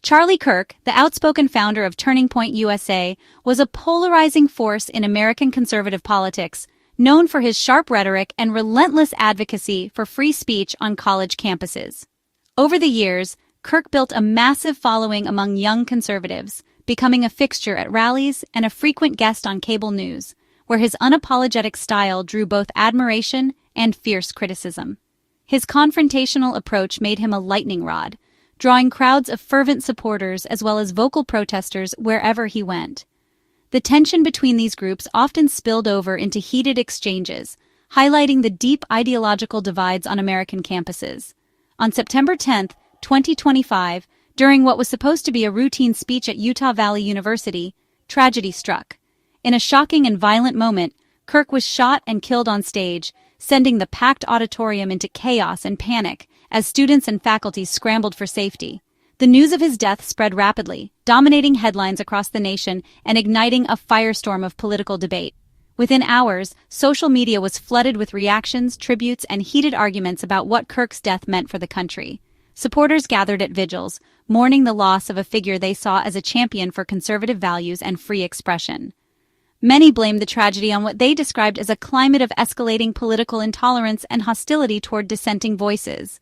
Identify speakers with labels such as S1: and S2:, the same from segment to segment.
S1: Charlie Kirk, the outspoken founder of Turning Point USA, was a polarizing force in American conservative politics, known for his sharp rhetoric and relentless advocacy for free speech on college campuses. Over the years, Kirk built a massive following among young conservatives, becoming a fixture at rallies and a frequent guest on cable news, where his unapologetic style drew both admiration and fierce criticism. His confrontational approach made him a lightning rod, drawing crowds of fervent supporters as well as vocal protesters wherever he went. The tension between these groups often spilled over into heated exchanges, highlighting the deep ideological divides on American campuses. On September 10, 2025, during what was supposed to be a routine speech at Utah Valley University, tragedy struck. In a shocking and violent moment, Kirk was shot and killed on stage, sending the packed auditorium into chaos and panic as students and faculty scrambled for safety. The news of his death spread rapidly, dominating headlines across the nation and igniting a firestorm of political debate. Within hours, social media was flooded with reactions, tributes, and heated arguments about what Kirk's death meant for the country. Supporters gathered at vigils, mourning the loss of a figure they saw as a champion for conservative values and free expression. Many blamed the tragedy on what they described as a climate of escalating political intolerance and hostility toward dissenting voices.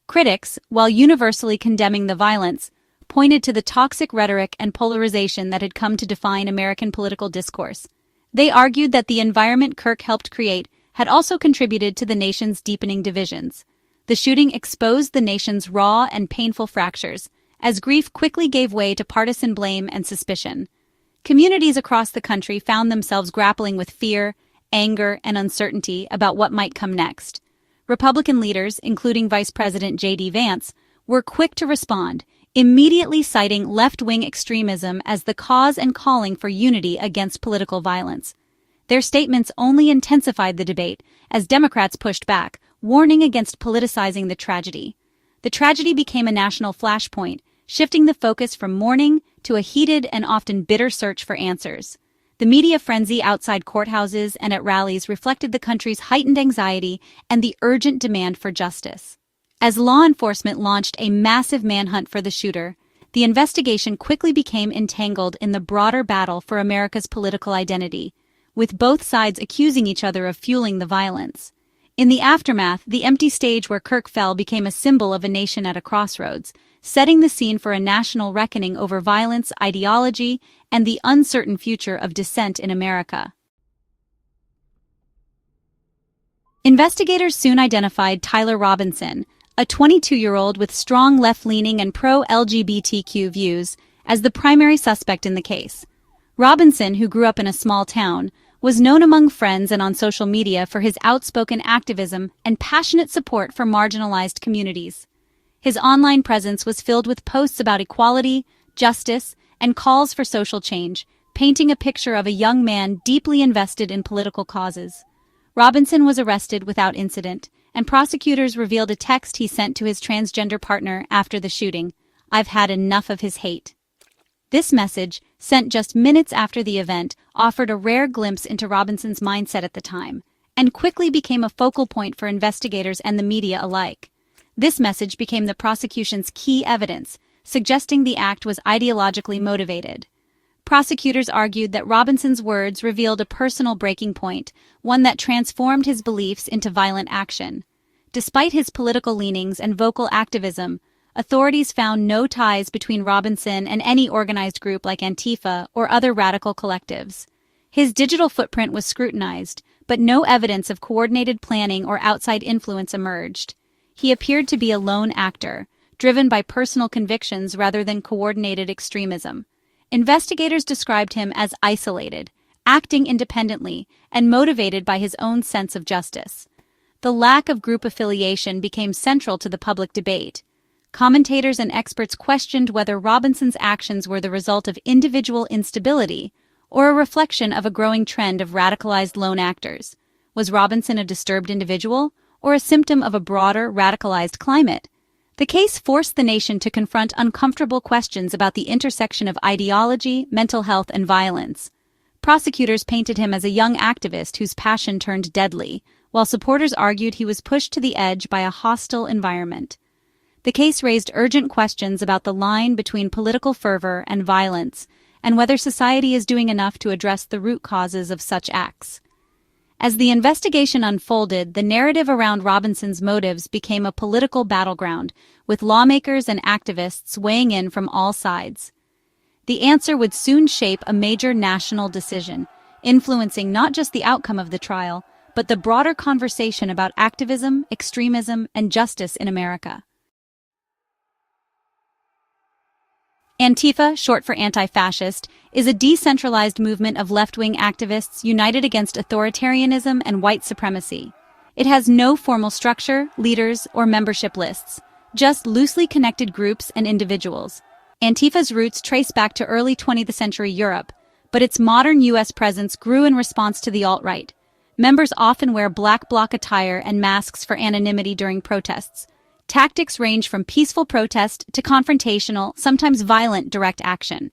S1: Critics, while universally condemning the violence, pointed to the toxic rhetoric and polarization that had come to define American political discourse. They argued that the environment Kirk helped create had also contributed to the nation's deepening divisions. The shooting exposed the nation's raw and painful fractures, as grief quickly gave way to partisan blame and suspicion. Communities across the country found themselves grappling with fear, anger, and uncertainty about what might come next. Republican leaders, including Vice President JD Vance, were quick to respond, immediately citing left-wing extremism as the cause and calling for unity against political violence. Their statements only intensified the debate as Democrats pushed back, warning against politicizing the tragedy. The tragedy became a national flashpoint, shifting the focus from mourning to a heated and often bitter search for answers. The media frenzy outside courthouses and at rallies reflected the country's heightened anxiety and the urgent demand for justice. As law enforcement launched a massive manhunt for the shooter, the investigation quickly became entangled in the broader battle for America's political identity, with both sides accusing each other of fueling the violence. In the aftermath, the empty stage where Kirk fell became a symbol of a nation at a crossroads, setting the scene for a national reckoning over violence, ideology, and the uncertain future of dissent in America. Investigators soon identified Tyler Robinson, a 22-year-old with strong left-leaning and pro-LGBTQ views, as the primary suspect in the case. Robinson, who grew up in a small town, was known among friends and on social media for his outspoken activism and passionate support for marginalized communities. His online presence was filled with posts about equality, justice, and calls for social change, painting a picture of a young man deeply invested in political causes. Robinson was arrested without incident, and prosecutors revealed a text he sent to his transgender partner after the shooting. "I've had enough of his hate." This message, sent just minutes after the event, offered a rare glimpse into Robinson's mindset at the time, and quickly became a focal point for investigators and the media alike. This message became the prosecution's key evidence, suggesting the act was ideologically motivated. Prosecutors argued that Robinson's words revealed a personal breaking point, one that transformed his beliefs into violent action. Despite his political leanings and vocal activism, authorities found no ties between Robinson and any organized group like Antifa or other radical collectives. His digital footprint was scrutinized, but no evidence of coordinated planning or outside influence emerged. He appeared to be a lone actor, driven by personal convictions rather than coordinated extremism. Investigators described him as isolated, acting independently, and motivated by his own sense of justice. The lack of group affiliation became central to the public debate. Commentators and experts questioned whether Robinson's actions were the result of individual instability or a reflection of a growing trend of radicalized lone actors. Was Robinson a disturbed individual or a symptom of a broader, radicalized climate? The case forced the nation to confront uncomfortable questions about the intersection of ideology, mental health, and violence. Prosecutors painted him as a young activist whose passion turned deadly, while supporters argued he was pushed to the edge by a hostile environment. The case raised urgent questions about the line between political fervor and violence, and whether society is doing enough to address the root causes of such acts. As the investigation unfolded, the narrative around Robinson's motives became a political battleground, with lawmakers and activists weighing in from all sides. The answer would soon shape a major national decision, influencing not just the outcome of the trial, but the broader conversation about activism, extremism, and justice in America. Antifa, short for anti-fascist, is a decentralized movement of left-wing activists united against authoritarianism and white supremacy. It has no formal structure, leaders, or membership lists, just loosely connected groups and individuals. Antifa's roots trace back to early 20th century Europe, but its modern U.S. presence grew in response to the alt-right. Members often wear black bloc attire and masks for anonymity during protests. Tactics range from peaceful protest to confrontational, sometimes violent direct action.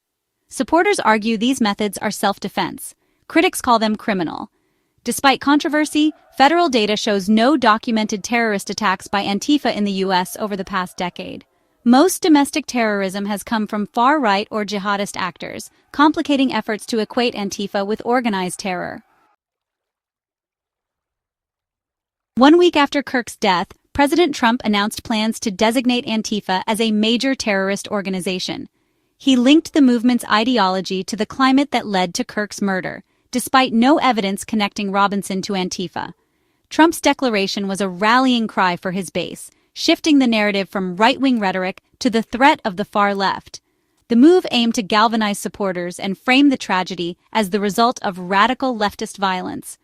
S1: Supporters argue these methods are self-defense. Critics call them criminal. Despite controversy, federal data shows no documented terrorist attacks by Antifa in the U.S. over the past decade. Most domestic terrorism has come from far-right or jihadist actors, complicating efforts to equate Antifa with organized terror. 1 week after Kirk's death, President Trump announced plans to designate Antifa as a major terrorist organization. He linked the movement's ideology to the climate that led to Kirk's murder, despite no evidence connecting Robinson to Antifa. Trump's declaration was a rallying cry for his base, shifting the narrative from right-wing rhetoric to the threat of the far left. The move aimed to galvanize supporters and frame the tragedy as the result of radical leftist violence.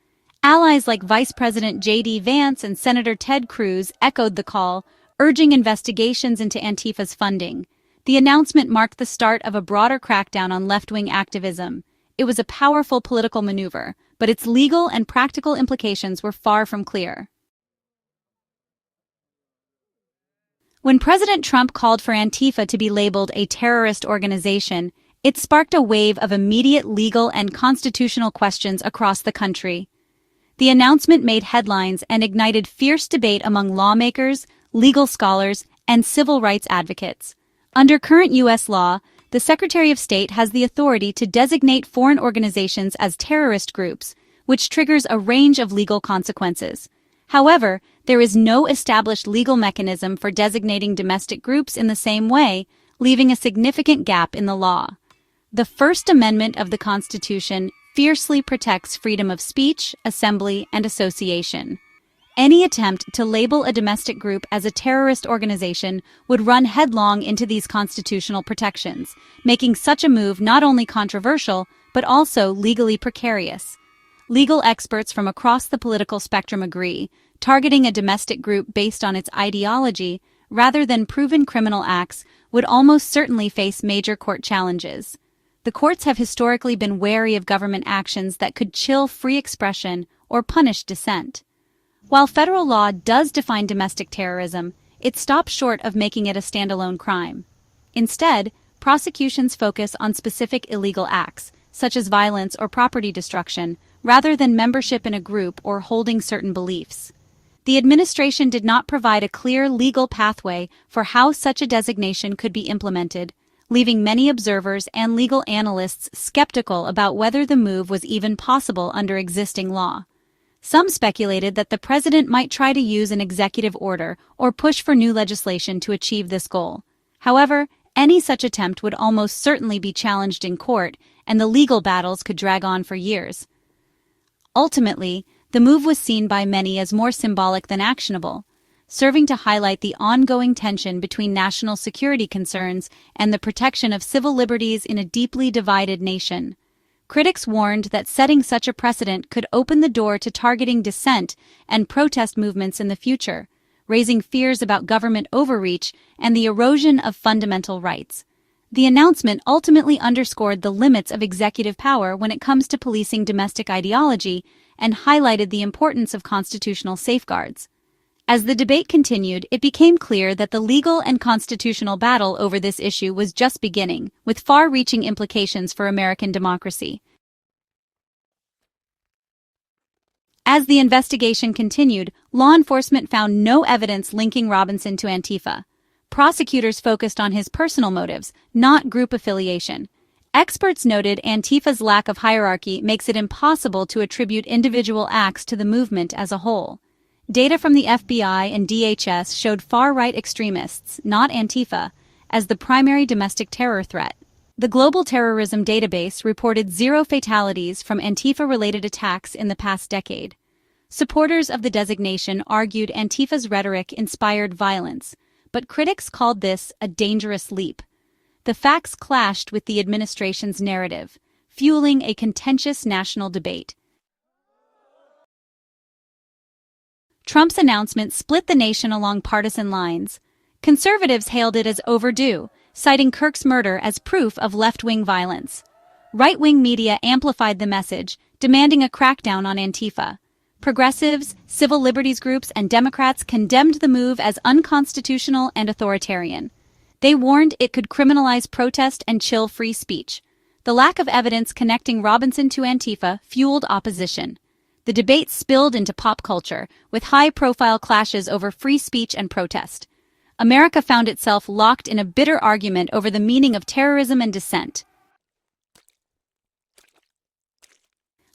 S1: Allies like Vice President JD Vance and Senator Ted Cruz echoed the call, urging investigations into Antifa's funding. The announcement marked the start of a broader crackdown on left-wing activism. It was a powerful political maneuver, but its legal and practical implications were far from clear. When President Trump called for Antifa to be labeled a terrorist organization, it sparked a wave of immediate legal and constitutional questions across the country. The announcement made headlines and ignited fierce debate among lawmakers, legal scholars, and civil rights advocates. Under current U.S. law, the Secretary of State has the authority to designate foreign organizations as terrorist groups, which triggers a range of legal consequences. However, there is no established legal mechanism for designating domestic groups in the same way, leaving a significant gap in the law. The First Amendment of the Constitution fiercely protects freedom of speech, assembly, and association. Any attempt to label a domestic group as a terrorist organization would run headlong into these constitutional protections, making such a move not only controversial, but also legally precarious. Legal experts from across the political spectrum agree, targeting a domestic group based on its ideology, rather than proven criminal acts, would almost certainly face major court challenges. The courts have historically been wary of government actions that could chill free expression or punish dissent. While federal law does define domestic terrorism, it stops short of making it a standalone crime. Instead, prosecutions focus on specific illegal acts, such as violence or property destruction, rather than membership in a group or holding certain beliefs. The administration did not provide a clear legal pathway for how such a designation could be implemented, leaving many observers and legal analysts skeptical about whether the move was even possible under existing law. Some speculated that the president might try to use an executive order or push for new legislation to achieve this goal. However, any such attempt would almost certainly be challenged in court, and the legal battles could drag on for years. Ultimately, the move was seen by many as more symbolic than actionable, serving to highlight the ongoing tension between national security concerns and the protection of civil liberties in a deeply divided nation. Critics warned that setting such a precedent could open the door to targeting dissent and protest movements in the future, raising fears about government overreach and the erosion of fundamental rights. The announcement ultimately underscored the limits of executive power when it comes to policing domestic ideology and highlighted the importance of constitutional safeguards. As the debate continued, it became clear that the legal and constitutional battle over this issue was just beginning, with far-reaching implications for American democracy. As the investigation continued, law enforcement found no evidence linking Robinson to Antifa. Prosecutors focused on his personal motives, not group affiliation. Experts noted Antifa's lack of hierarchy makes it impossible to attribute individual acts to the movement as a whole. Data from the FBI and DHS showed far-right extremists, not Antifa, as the primary domestic terror threat. The Global Terrorism Database reported 0 fatalities from Antifa-related attacks in the past decade. Supporters of the designation argued Antifa's rhetoric inspired violence, but critics called this a dangerous leap. The facts clashed with the administration's narrative, fueling a contentious national debate. Trump's announcement split the nation along partisan lines. Conservatives hailed it as overdue, citing Kirk's murder as proof of left-wing violence. Right-wing media amplified the message, demanding a crackdown on Antifa. Progressives, civil liberties groups, and Democrats condemned the move as unconstitutional and authoritarian. They warned it could criminalize protest and chill free speech. The lack of evidence connecting Robinson to Antifa fueled opposition. The debate spilled into pop culture, with high-profile clashes over free speech and protest. America found itself locked in a bitter argument over the meaning of terrorism and dissent.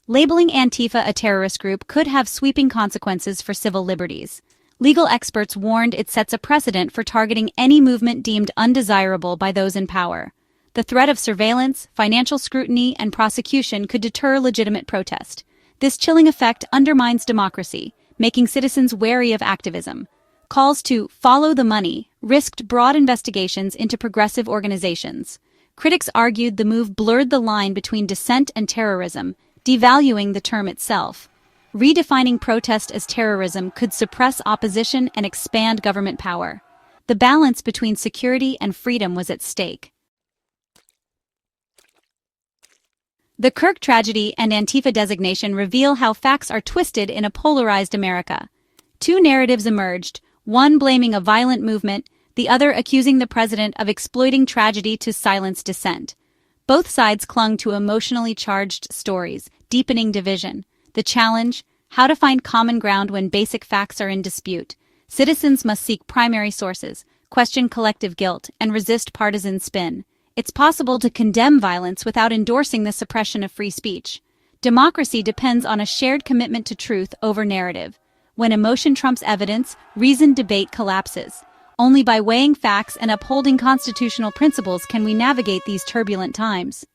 S1: Labeling Antifa a terrorist group could have sweeping consequences for civil liberties. Legal experts warned it sets a precedent for targeting any movement deemed undesirable by those in power. The threat of surveillance, financial scrutiny, and prosecution could deter legitimate protest. This chilling effect undermines democracy, making citizens wary of activism. Calls to follow the money risked broad investigations into progressive organizations. Critics argued the move blurred the line between dissent and terrorism, devaluing the term itself. Redefining protest as terrorism could suppress opposition and expand government power. The balance between security and freedom was at stake. The Kirk tragedy and Antifa designation reveal how facts are twisted in a polarized America. Two narratives emerged, one blaming a violent movement, the other accusing the president of exploiting tragedy to silence dissent. Both sides clung to emotionally charged stories, deepening division. The challenge: how to find common ground when basic facts are in dispute. Citizens must seek primary sources, question collective guilt, and resist partisan spin. It's possible to condemn violence without endorsing the suppression of free speech. Democracy depends on a shared commitment to truth over narrative. When emotion trumps evidence, reasoned debate collapses. Only by weighing facts and upholding constitutional principles can we navigate these turbulent times.